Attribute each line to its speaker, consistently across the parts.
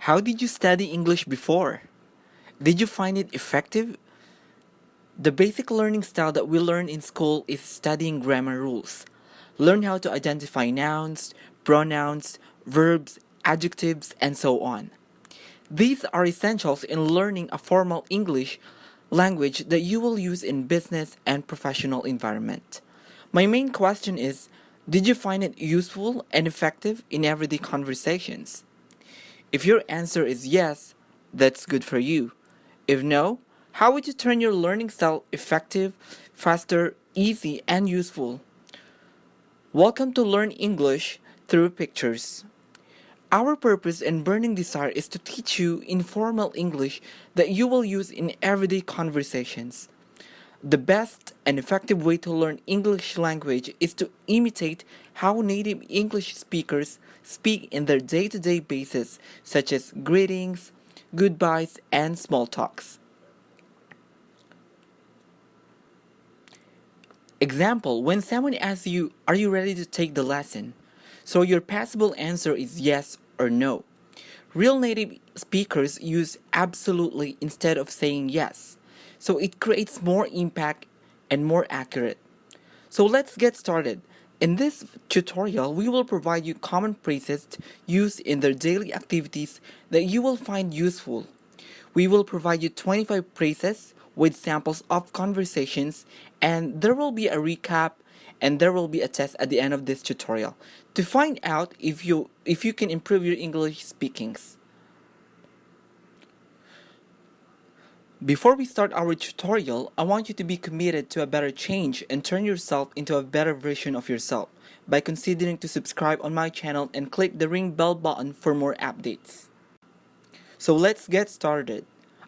Speaker 1: How did you study English before? Did you find it effective? The basic learning style that we learn in school is studying grammar rules. Learn how to identify nouns, pronouns, verbs, adjectives, and so on. These are essentials in learning a formal English language that you will use in business and professional environment. My main question is, did you find it useful and effective in everyday conversations? If your answer is yes, that's good for you. If no, how would you turn your learning style effective, faster, easy, and useful? Welcome to Learn English Through Pictures. Our purpose and burning desire is to teach you informal English that you will use in everyday conversations. The best and effective way to learn English language is to imitate how native English speakers speak in their day-to-day basis, such as greetings, goodbyes, and small talks. Example, when someone asks you, "Are you ready to take the lesson?" So your passable answer is yes or no. Real native speakers use absolutely instead of saying yes. So it creates more impact and more accurate. So let's get started. In this tutorial, we will provide you common phrases used in their daily activities that you will find useful. We will provide you 25 phrases with samples of conversations, and there will be a recap and there will be a test at the end of this tutorial to find out if you can improve your English speakings. Before we start our tutorial, I want you to be committed to a better change and turn yourself into a better version of yourself by considering to subscribe on my channel and click the ring bell button for more updates. So let's get started.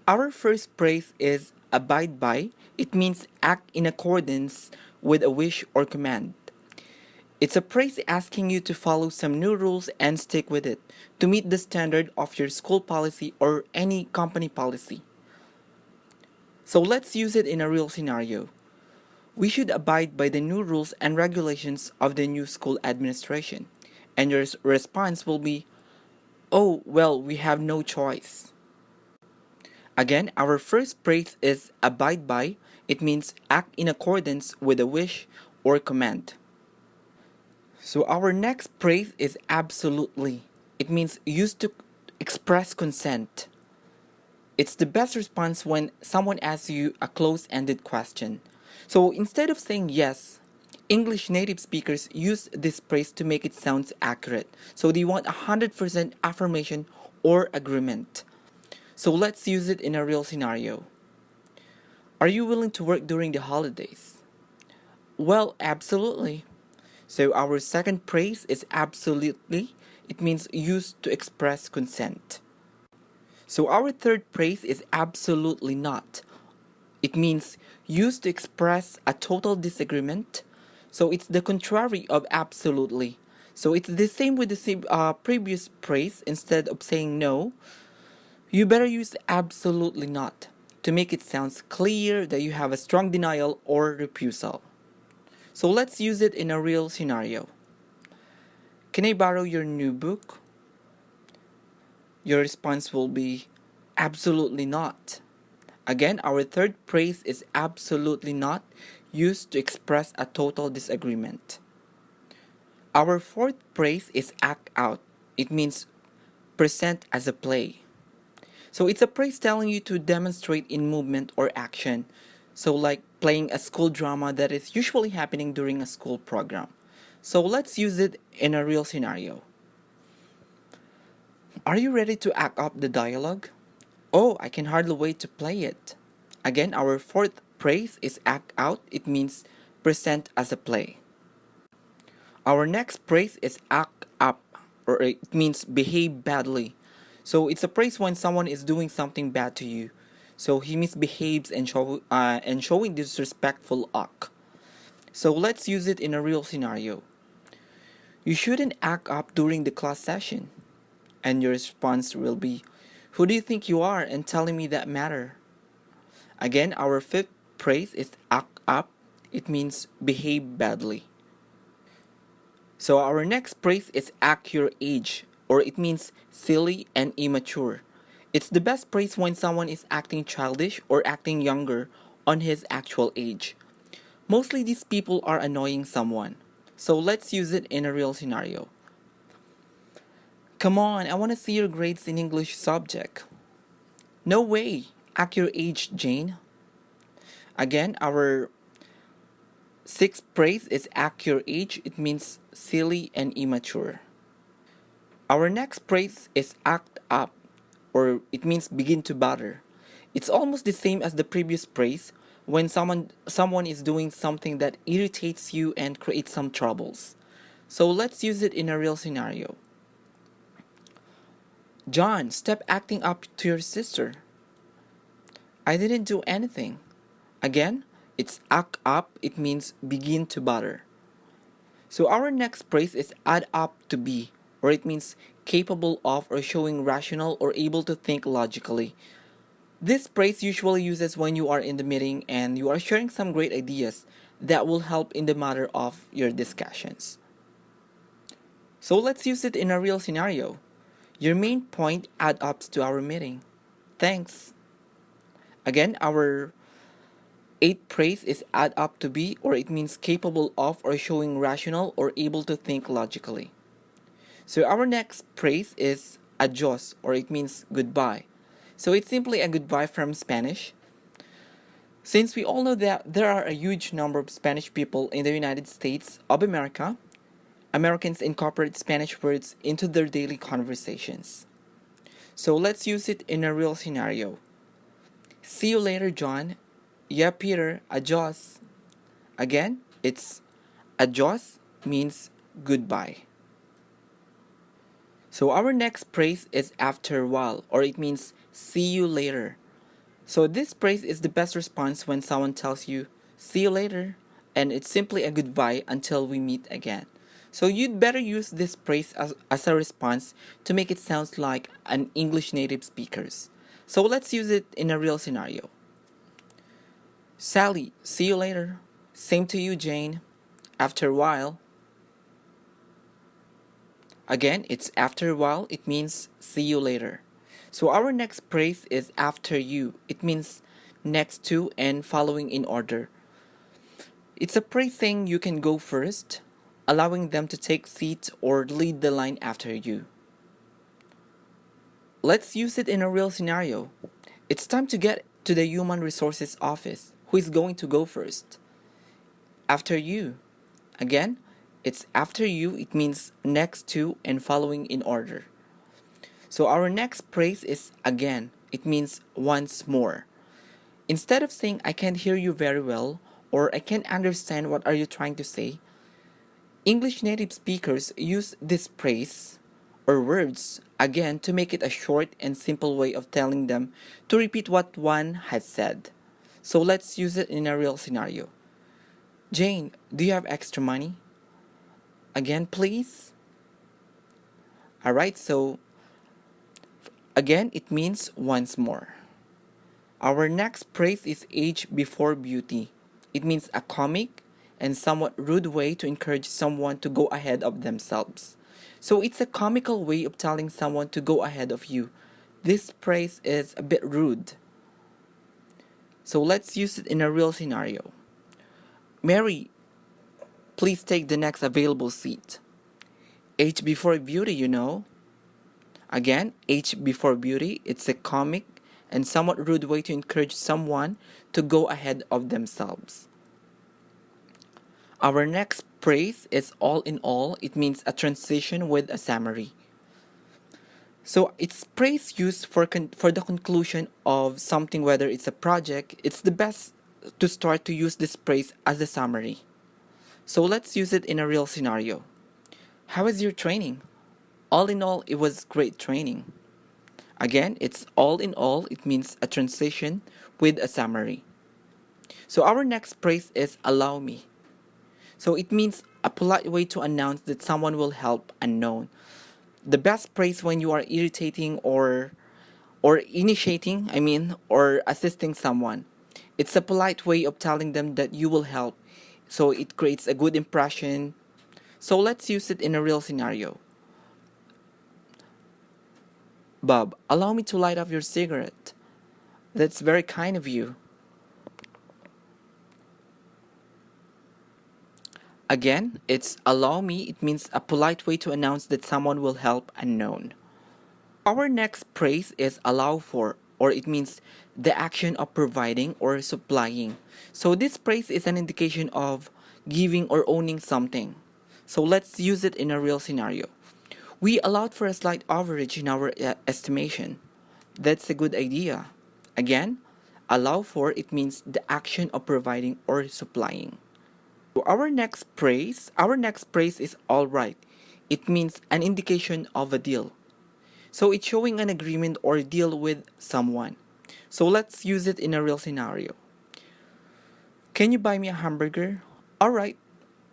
Speaker 1: Our first phrase is abide by. It means act in accordance with a wish or command. It's a phrase asking you to follow some new rules and stick with it to meet the standard of your school policy or any company policy. So let's use it in a real scenario. We should abide by the new rules and regulations of the new school administration. And your response will be, "Oh, well, we have no choice." Again, our first phrase is abide by. It means act in accordance with a wish or command. So our next phrase is absolutely. It means used to express consent. It's the best response when someone asks you a close-ended question. So instead of saying yes, English native speakers use this phrase to make it sound accurate. So they want 100% affirmation or agreement. So let's use it in a real scenario. Are you willing to work during the holidays? Well, absolutely. So our second phrase is absolutely. It means used to express consent. So our third phrase is absolutely not. It means used to express a total disagreement. So it's the contrary of absolutely. So it's the same with the previous phrase. Instead of saying no, you better use absolutely not to make it sound clear that you have a strong denial or refusal. So let's use it in a real scenario. Can I borrow your new book? Your response will be absolutely not. Again, our third phrase is absolutely not, used to express a total disagreement. Our fourth phrase is act out. It means present as a play. So it's a phrase telling you to demonstrate in movement or action. So like playing a school drama that is usually happening during a school program. So let's use it in a real scenario. Are you ready to act up the dialogue? Oh, I can hardly wait to play it. Again, our fourth phrase is act out. It means present as a play. Our next phrase is act up, or it means behave badly. So it's a phrase when someone is doing something bad to you. So he misbehaves and showing disrespectful act. So let's use it in a real scenario. You shouldn't act up during the class session. And your response will be, who do you think you are and telling me that matter? Again, our fifth phrase is act up. It means behave badly. So our next phrase is act your age. or it means silly and immature. It's the best praise when someone is acting childish or acting younger on his actual age. Mostly these people are annoying someone. So let's use it in a real scenario. Come on, I want to see your grades in English subject. No way. Act your age, Jane. Again, our sixth praise is act your age. It means silly and immature. Our next praise is act up, or it means begin to batter. It's almost the same as the previous praise when someone is doing something that irritates you and creates some troubles. So let's use it in a real scenario. John, stop acting up to your sister. I didn't do anything. Again, it's act up, it means begin to batter. So our next praise is add up to be, or it means capable of or showing rational or able to think logically. This praise usually uses when you are in the meeting and you are sharing some great ideas that will help in the matter of your discussions. So let's use it in a real scenario. Your main point add up to our meeting. Thanks. Again, our eighth praise is add up to be, or it means capable of or showing rational or able to think logically. So our next praise is adios, or it means goodbye. So it's simply a goodbye from Spanish. Since we all know that there are a huge number of Spanish people in the United States of America, Americans incorporate Spanish words into their daily conversations. So let's use it in a real scenario. See you later, John. Yeah, Peter, adios. Again, it's adios means goodbye. So our next praise is after a while, or it means see you later. So this praise is the best response when someone tells you, see you later, and it's simply a goodbye until we meet again. So you'd better use this praise as a response to make it sound like an English native speakers. So let's use it in a real scenario. Sally, see you later. Same to you, Jane. After a while. Again, it's after a while, it means see you later. So our next praise is after you. It means next to and following in order. It's a praise saying you can go first, allowing them to take seat or lead the line after you. Let's use it in a real scenario. It's time to get to the human resources office. Who is going to go first? After you. Again, it's after you, it means next to and following in order. So our next praise is again. It means once more. Instead of saying I can't hear you very well or I can't understand what are you trying to say, English native speakers use this praise or words again to make it a short and simple way of telling them to repeat what one has said. So let's use it in a real scenario. Jane, do you have extra money? Again, please. Alright, so again, it means once more. Our next praise is age before beauty. It means a comic and somewhat rude way to encourage someone to go ahead of themselves. So it's a comical way of telling someone to go ahead of you. This praise is a bit rude. So let's use it in a real scenario. Mary, please take the next available seat. Age before beauty, you know. Again, age before beauty, it's a comic and somewhat rude way to encourage someone to go ahead of themselves. Our next praise is all in all. It means a transition with a summary. So it's praise used for the conclusion of something, whether it's a project. It's the best to start to use this praise as a summary. So let's use it in a real scenario. How is your training? All in all, it was great training. Again, it's all in all. It means a transition with a summary. So our next praise is allow me. So it means a polite way to announce that someone will help unknown. The best praise when you are irritating or initiating, or assisting someone. It's a polite way of telling them that you will help. So it creates a good impression. So let's use it in a real scenario. Bob, allow me to light up your cigarette. That's very kind of you. Again, it's allow me. It means a polite way to announce that someone will help unknown. Our next praise is allow for, or it means the action of providing or supplying. So this praise is an indication of giving or owning something. So let's use it in a real scenario. We allowed for a slight overage in our estimation. That's a good idea. Again, allow for it means the action of providing or supplying. So our next praise is all right. It means an indication of a deal. So it's showing an agreement or deal with someone. So let's use it in a real scenario. Can you buy me a hamburger? Alright.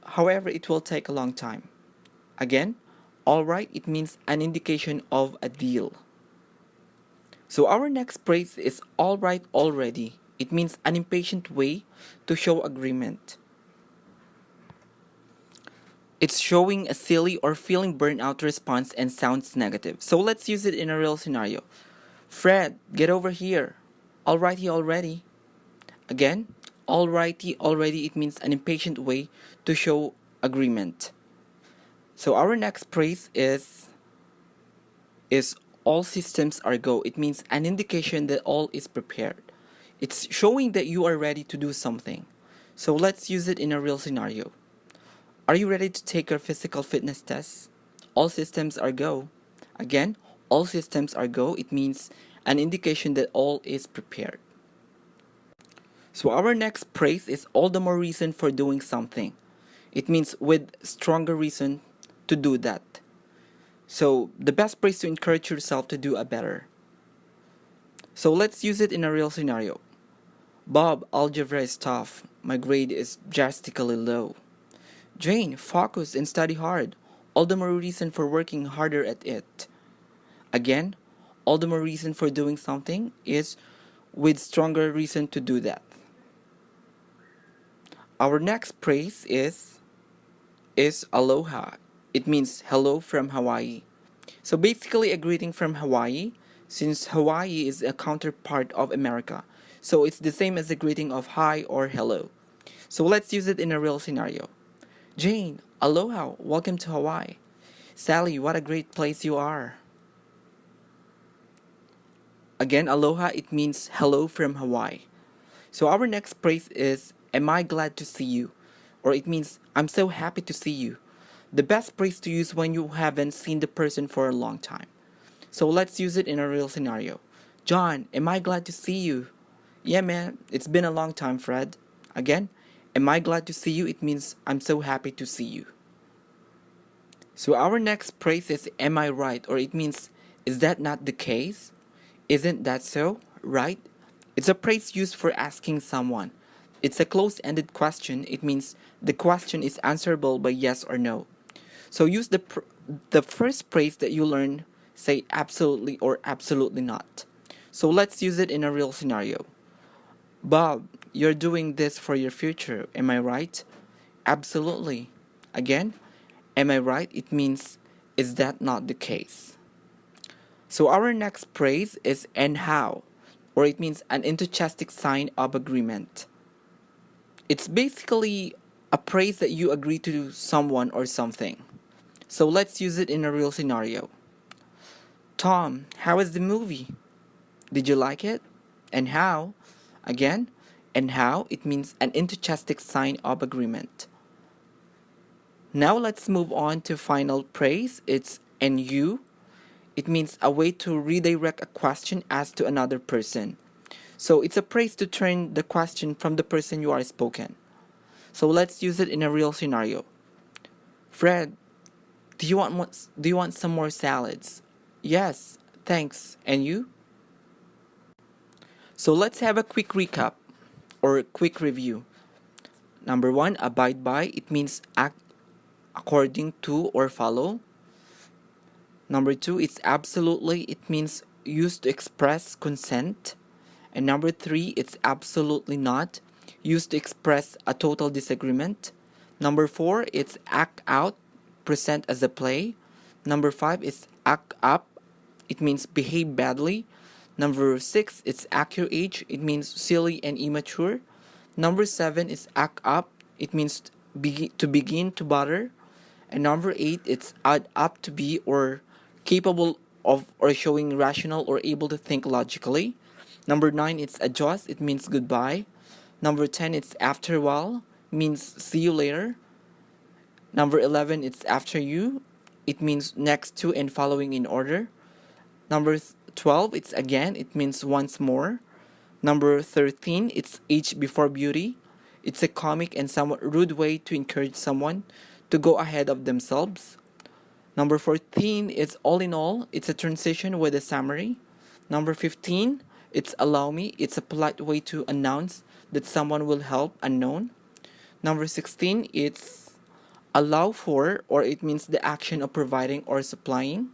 Speaker 1: However, it will take a long time. Again, alright, it means an indication of a deal. So our next phrase is alright already. It means an impatient way to show agreement. It's showing a silly or feeling burnout response and sounds negative. So let's use it in a real scenario. Fred, get over here. Alrighty already. Again, alrighty already, it means an impatient way to show agreement. So our next phrase is all systems are go. It means an indication that all is prepared. It's showing that you are ready to do something. So let's use it in a real scenario. Are you ready to take your physical fitness test? All systems are go. Again, all systems are go. It means an indication that all is prepared. So our next praise is all the more reason for doing something. It means with stronger reason to do that. So the best praise to encourage yourself to do a better. So let's use it in a real scenario. Bob, algebra is tough. My grade is drastically low. Jane, focus and study hard. All the more reason for working harder at it. Again, all the more reason for doing something is with stronger reason to do that. Our next praise is aloha. It means hello from Hawaii. So basically a greeting from Hawaii, since Hawaii is a counterpart of America. So it's the same as the greeting of hi or hello. So let's use it in a real scenario. Jane, aloha, welcome to Hawaii. Sally, what a great place you are. Again, aloha, it means hello from Hawaii. So our next praise is, am I glad to see you? Or it means, I'm so happy to see you. The best praise to use when you haven't seen the person for a long time. So let's use it in a real scenario. John, am I glad to see you? Yeah, man, it's been a long time, Fred. Again, am I glad to see you? It means I'm so happy to see you. So our next praise is, am I right? Or it means, is that not the case? Isn't that so? Right? It's a praise used for asking someone. It's a close-ended question. It means the question is answerable by yes or no. So use the first praise that you learn, say absolutely or absolutely not. So let's use it in a real scenario. Bob, you're doing this for your future, am I right? Absolutely. Again, am I right? It means, is that not the case? So our next praise is and how, or it means an enthusiastic sign of agreement. It's basically a praise that you agree to do someone or something. So let's use it in a real scenario. Tom, how was the movie? Did you like it? And how? Again, and how, it means an enthusiastic sign of agreement. Now let's move on to final praise. It's and you. It means a way to redirect a question asked to another person. So it's a praise to turn the question from the person you are spoken. So let's use it in a real scenario. Fred, do you want some more salads? Yes, thanks. And you? So let's have a quick recap or a quick review. Number 1, abide by. It means act according to or follow. Number 2, it's absolutely. It means used to express consent. And number 3, it's absolutely not, used to express a total disagreement. Number 4, it's act out, present as a play. Number 5 is act up, it means behave badly. Number 6, it's act your age, it means silly and immature. Number 7 is act up, it means to begin to bother. And number 8, it's add up to be or capable of or showing rational or able to think logically. Number 9, it's adjust, it means goodbye. Number 10, it's after a while, means see you later. Number 11, it's after you, it means next to and following in order. Number 12, it's again, it means once more. Number 13, it's age before beauty. It's a comic and somewhat rude way to encourage someone to go ahead of themselves. Number 14, it's all in all, it's a transition with a summary. Number 15, it's allow me, it's a polite way to announce that someone will help unknown. Number 16, it's allow for, or it means the action of providing or supplying.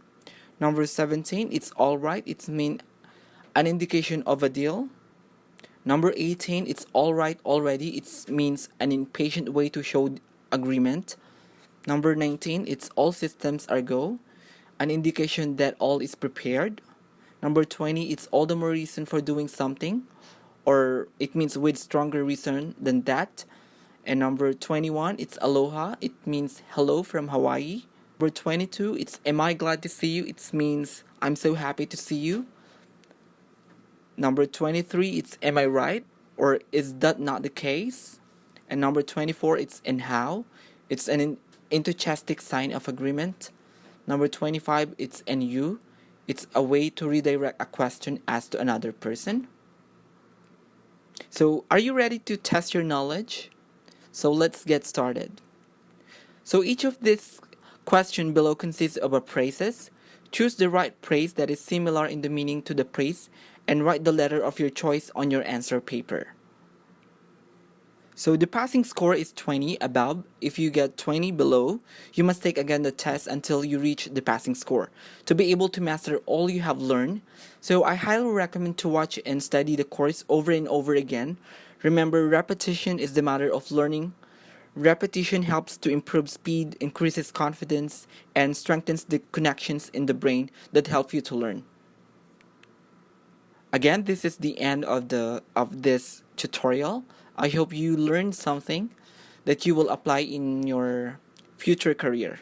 Speaker 1: Number 17, it's alright, it's mean an indication of a deal. Number 18, it's alright already, it means an impatient way to show agreement. Number 19, it's all systems are go, an indication that all is prepared. Number 20, it's all the more reason for doing something, or it means with stronger reason than that. And number 21, it's aloha, it means hello from Hawaii. Number 22, it's am I glad to see you, it means I'm so happy to see you. Number 23, it's am I right, or is that not the case? And number 24, it's and how, it's an enthusiastic sign of agreement. Number 25, it's and you, it's a way to redirect a question asked to another person. So are you ready to test your knowledge? So let's get started. So each of these questions below consists of a phrases. Choose the right phrase that is similar in the meaning to the phrase and write the letter of your choice on your answer paper. So the passing score is 20 above. If you get 20 below, you must take again the test until you reach the passing score to be able to master all you have learned. So I highly recommend to watch and study the course over and over again. Remember, repetition is the matter of learning. Repetition helps to improve speed, increases confidence, and strengthens the connections in the brain that help you to learn. Again, this is the end of this tutorial. I hope you learned something that you will apply in your future career.